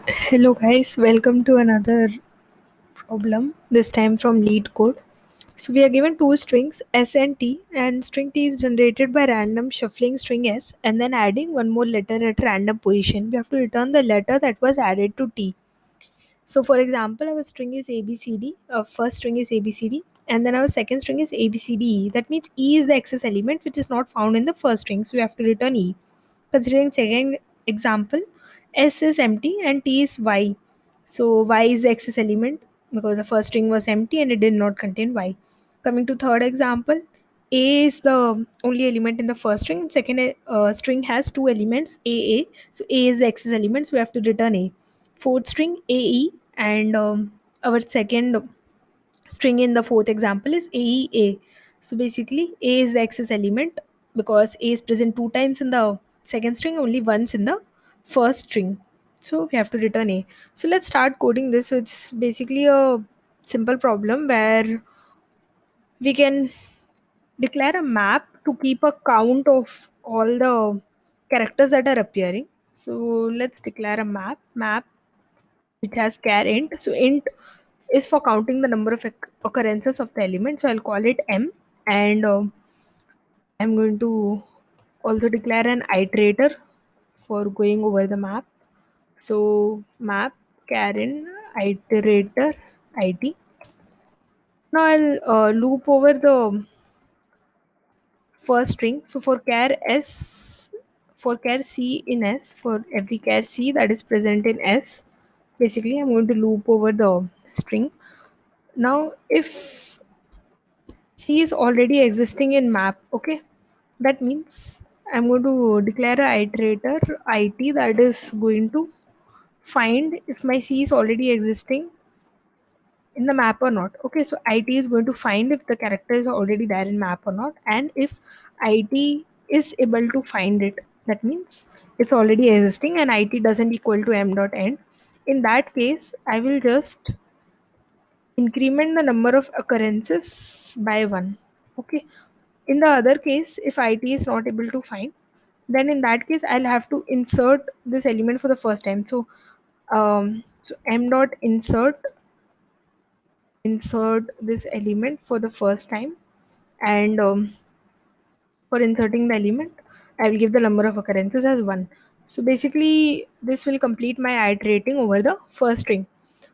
Hello guys, welcome to another problem, this time from lead code. So we are given two strings S and T, and string T is generated by random shuffling string S and then adding one more letter at random position. We have to return the letter that was added to T. So for example, our string is ABCD, our first string is ABCD, and then our second string is ABCDE. That means E is the excess element which is not found in the first string, so we have to return E. Considering second example, S is empty and T is Y. So Y is the excess element because the first string was empty and it did not contain Y. Coming to third example, A is the only element in the first string. Second string has two elements, A. So A is the excess element, so we have to return A. Fourth string AE, and our second string in the fourth example is AEA. So basically, A is the excess element because A is present two times in the second string, only once in the first string. So we have to return A. So let's start coding this. So it's basically a simple problem where we can declare a map to keep a count of all the characters that are appearing. So let's declare a map which has char int. So int is for counting the number of occurrences of the element. So I'll call it m, and I'm going to also declare an iterator for going over the map. So map Karen iterator id. Now I'll loop over the first string. So for char c in s, for every char c that is present in s, basically I'm going to loop over the string. Now if C is already existing in map, okay, that means I'm going to declare a iterator it that is going to find if my C is already existing in the map or not. Okay, so it is going to find if the character is already there in map or not, and if it is able to find it, that means it's already existing and it doesn't equal to m dot end. In that case, I will just increment the number of occurrences by 1. Okay, in the other case, if it is not able to find, then in that case I'll have to insert this element for the first time. So m dot insert this element for the first time, and for inserting the element I will give the number of occurrences as 1. So basically this will complete my iterating over the first string.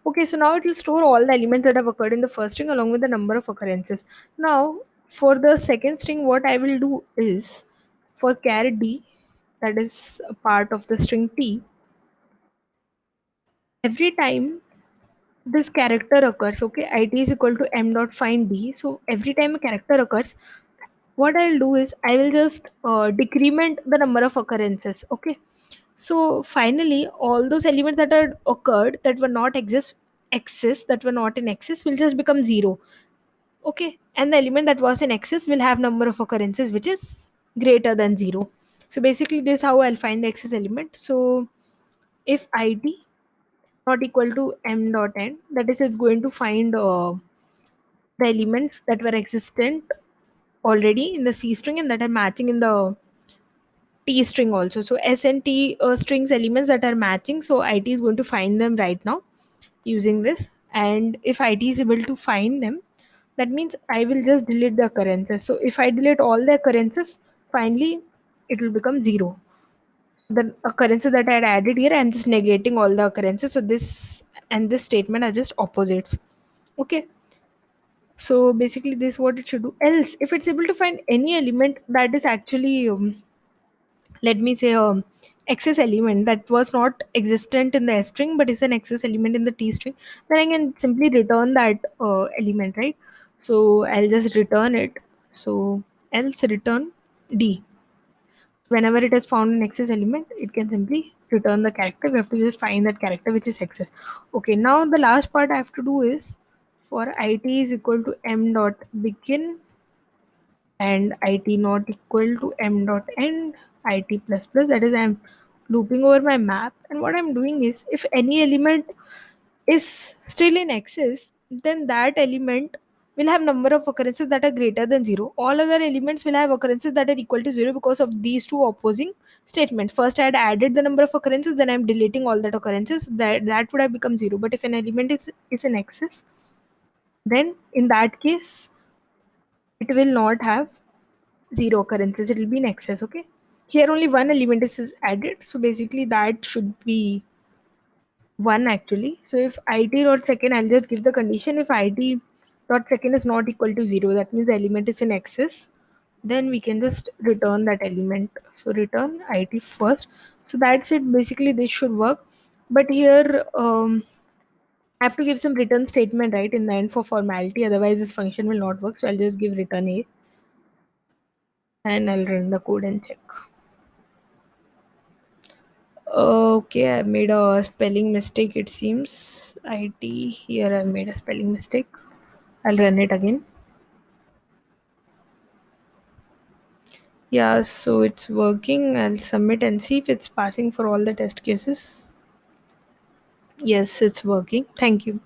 Okay, so now it will store all the elements that have occurred in the first string along with the number of occurrences. Now for the second string, what I will do is, for char d, that is a part of the string t, every time this character occurs, okay, it is equal to m dot find d. So every time a character occurs, what I'll do is I will just decrement the number of occurrences. Okay, so finally all those elements that are occurred that were not excess that were not in excess will just become 0. Okay, and the element that was in excess will have number of occurrences which is greater than 0. So basically this is how I'll find the excess element. So if it not equal to m dot n, that is, it's going to find the elements that were existent already in the C string and that are matching in the T string also. So S and T strings elements that are matching. So IT is going to find them right now using this. And if IT is able to find them, that means I will just delete the occurrences. So if I delete all the occurrences, finally it will become 0. The occurrences that I had added here, I'm just negating all the occurrences. So this and this statement are just opposites. Okay. So basically this is what it should do. Else, if it's able to find any element that is actually let me say excess element that was not existent in the S string but is an excess element in the T string, then I can simply return that element, right? So I'll just return it. So else return D. Whenever it has found an excess element, it can simply return the character. We have to just find that character which is excess. Okay, now the last part I have to do is, for it is equal to m dot begin and it not equal to m dot end it plus plus, that is, I'm looping over my map, and what I'm doing is, if any element is still in excess, then that element will have number of occurrences that are greater than 0. All other elements will have occurrences that are equal to 0 because of these two opposing statements. First I had added the number of occurrences, then I'm deleting all that occurrences, that would have become 0. But if an element is in excess, then in that case it will not have 0 occurrences, it will be in excess. Okay, here only one element is added, so basically that should be 1 actually. So if it dot second, I'll just give the condition. If it dot second is not equal to 0, that means the element is in excess, then we can just return that element. So return it first. So that's it, basically this should work. But here I have to give some return statement right in the end for formality, otherwise this function will not work. So I'll just give return a and I'll run the code and check. Okay, I made a spelling mistake, it seems. IT, here I made a spelling mistake. I'll run it again. Yeah, so it's working. I'll submit and see if it's passing for all the test cases. Yes, it's working. Thank you.